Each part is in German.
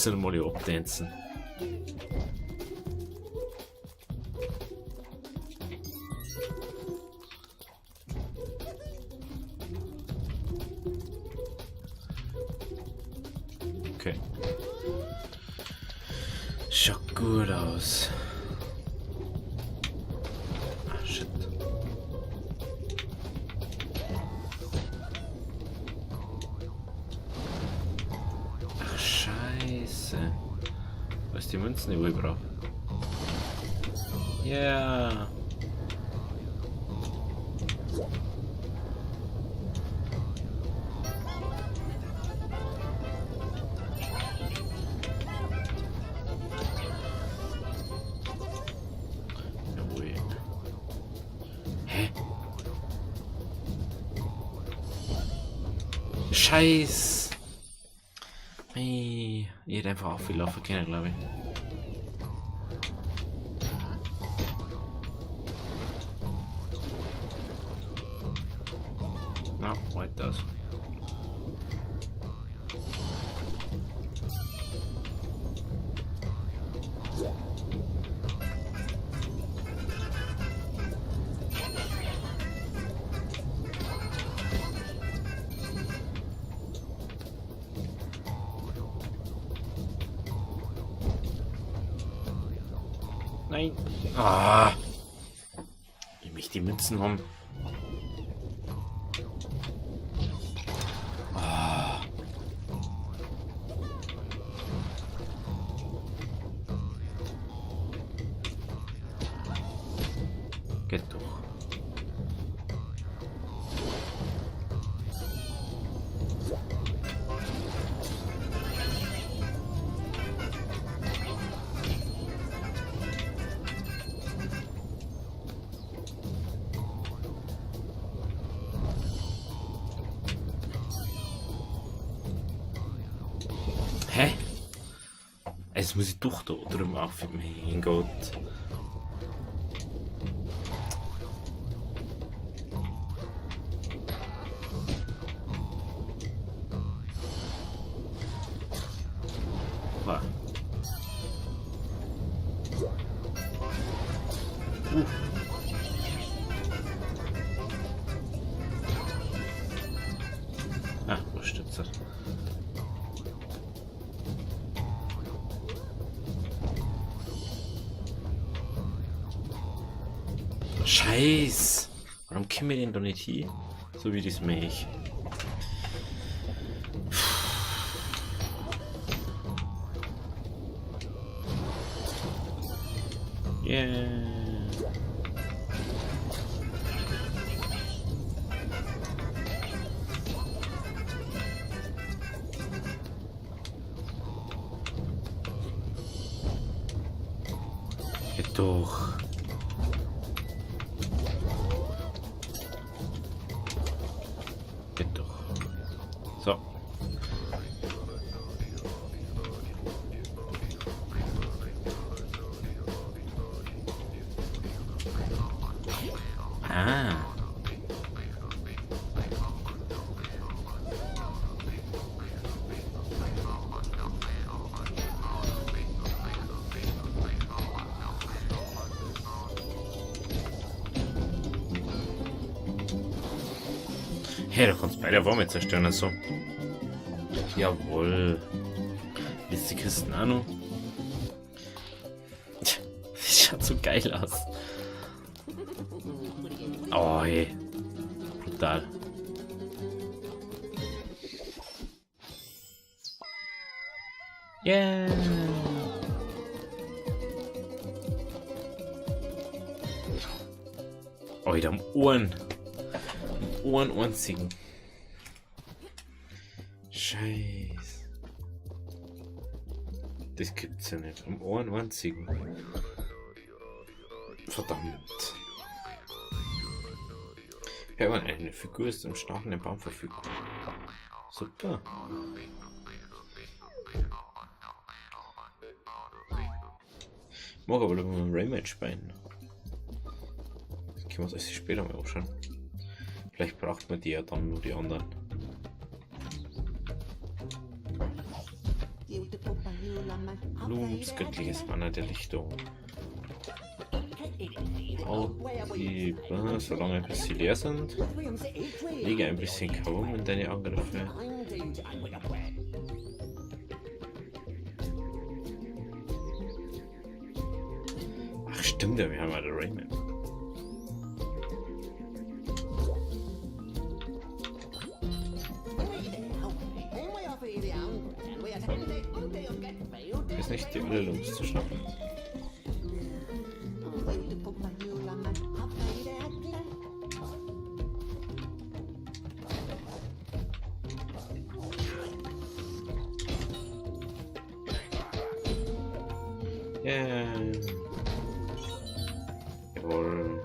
Münzen mal abtanzen. Okay. Schaut gut aus. Ah, shit. Ach, scheiße. Was die Münzen die ich brauche? Ja. Yeah. Scheiß. Hey, ich hätte einfach auch viel laufen können, glaube ich. Na, weiter das. Nein. Ah. Ich möchte die Münzen haben. Ah. Geht doch. Hä? Jetzt muss ich doch da drüben auf. Mein Gott. Ah. Ah, wo steht's da? Scheiß! Warum kommen wir denn da nicht hier? So wie das Milch. Yeah. Geht doch. Geht doch. So. Ah. Hey, du kannst beide Würmer zerstören, also. Jawohl. Ist die Kisten auch noch? Das schaut so geil aus. Oh, hey. Brutal. Yeah. Oh, wieder am Ohren. Ohren einzigen. Scheiß. Das gibt's ja nicht. Am Ohren einzigen. Verdammt. Ja, aber eine Figur ist im starken Baum verfügbar. Super. Ich mag aber lieber ein Raymatch spielen. Das können wir uns erst später mal anschauen. Vielleicht braucht man die ja dann nur die anderen. Looms, göttliches Mana der Lichtung. Auch die, solange bis sie leer sind, lege ein bisschen Kaum in deine Angriffe. Ach stimmt ja, wir haben ja den Rayman. Ist nicht die alle Looms zu schaffen. Jawohl.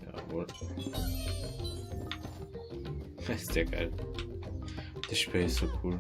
Jawohl. Das ist ja geil. Das Spiel ist so cool.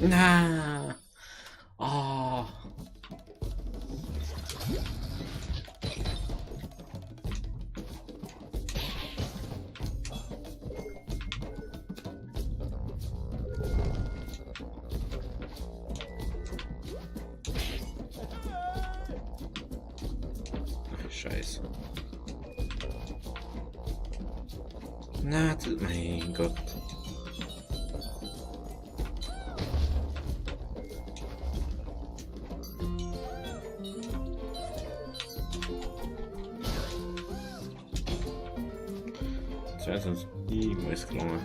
Na. Oh. Ach, Scheiße. Na, mein Gott. Das wäre sonst niemals gelungen.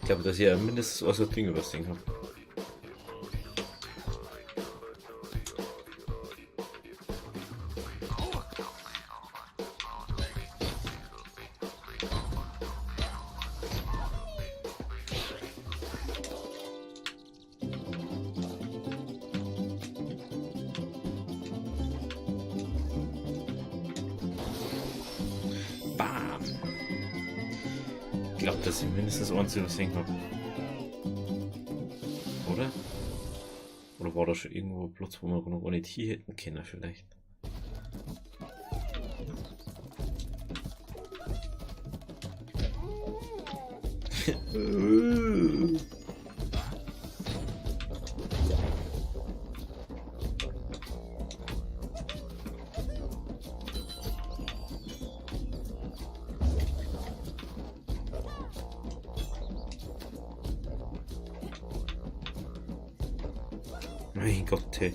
Ich glaube, dass ich ja mindestens auch so ein Ding über das Ding habe. Ich glaube, dass ich mindestens eins übersehen habe. Oder? Oder war da schon irgendwo ein Platz, wo wir noch gar nicht hier hätten können, vielleicht? Mein Gott, hey.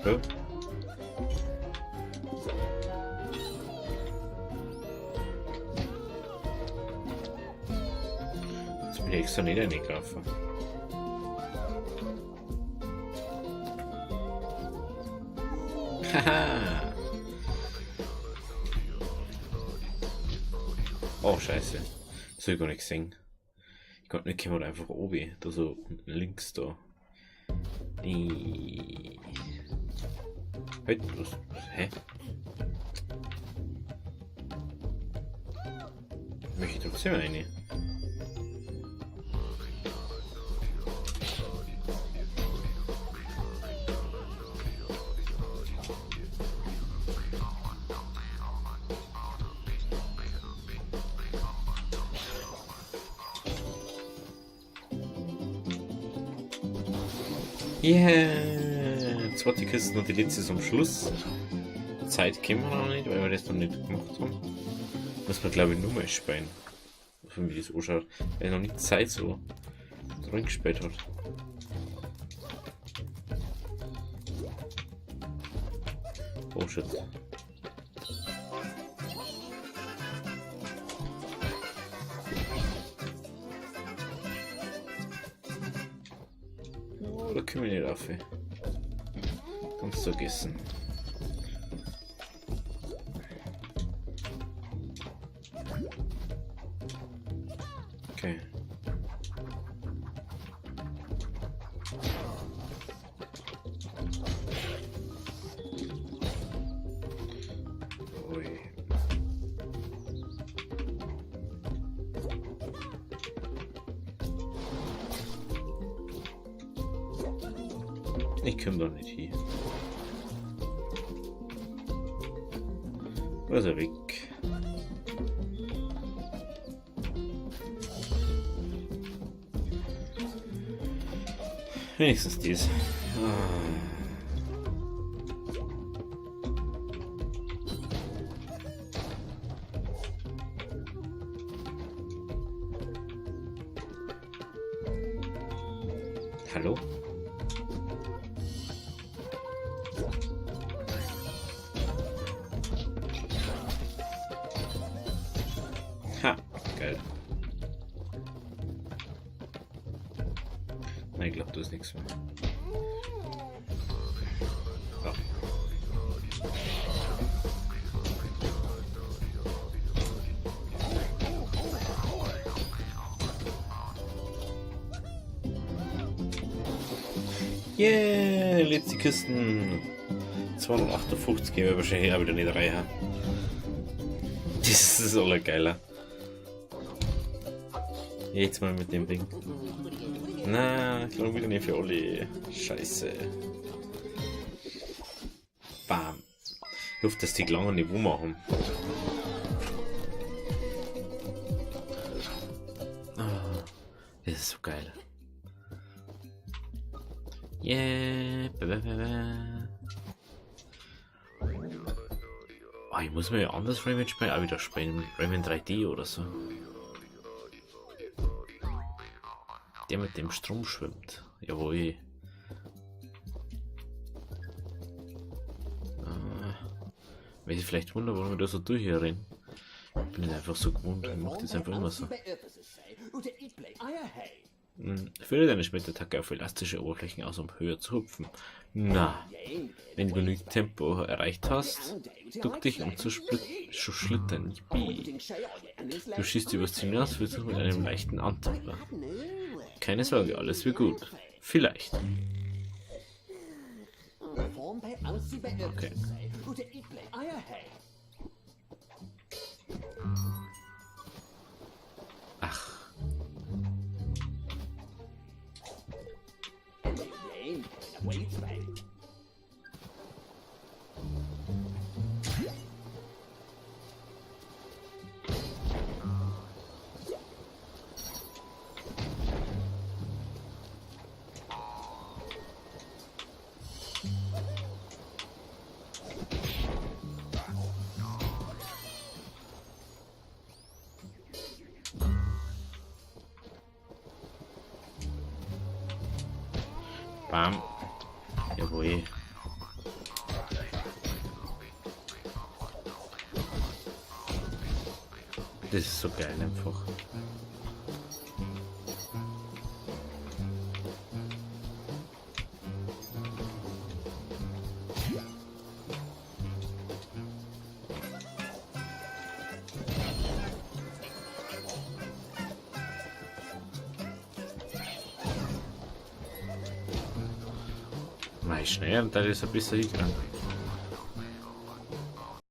Ja. Jetzt bin ich extra nicht reingelaufen. Haha. Oh, scheiße. Das hab ich gar nicht gesehen. Ich konnte nicht kommen einfach oben. Da so unten links da. Halt, was? Hä? Möchte ich trotzdem eine? Yeah! Zweite Kiste und die letzte zum Schluss. Zeit kennen wir noch nicht, weil wir das noch nicht gemacht haben. Muss man glaube ich nur mal spielen. Wie das ausschaut. Weil noch nicht Zeit so drin gespielt hat. Oh shit. Oh, da können wir nicht rauf. Kannst du vergessen. Okay. Ui. Ich komme doch nicht hier. Wo ist er weg? Wenigstens dies. Hallo? Ha, geil. Nein, ich glaube, das ist nichts mehr. Ja. Yeah, letzte Kisten. 258 gehen wir wahrscheinlich auch wieder nicht rein. Das ist aller geiler. Jetzt mal mit dem Ding. Na, ich glaube wieder nicht für alle. Scheiße. Bam. Ich hoffe, dass die lange Niveau machen. Oh, das ist so geil. Yeah. Oh, ich muss mir ja anders Rayman spielen, auch wieder spielen. Rayman 3D oder so. Der mit dem Strom schwimmt. Jawohl. Weil ich vielleicht wundern, warum wir da so durch hier rennen. Ich bin einfach so gewohnt. Ich mache das einfach immer so. Führe deine Schmettattacke auf elastische Oberflächen aus, um höher zu hüpfen. Na, wenn du genügend Tempo erreicht hast, duck dich um zu schlittern. Du schießt übers Ziel hinaus, wirst du mit einem leichten Antipper. Keine Sorge, alles wird gut. Vielleicht. Okay. Ach. Bam. Jawohl. Das ist so geil einfach. ich schneller und da ist ein bisschen hingegangen.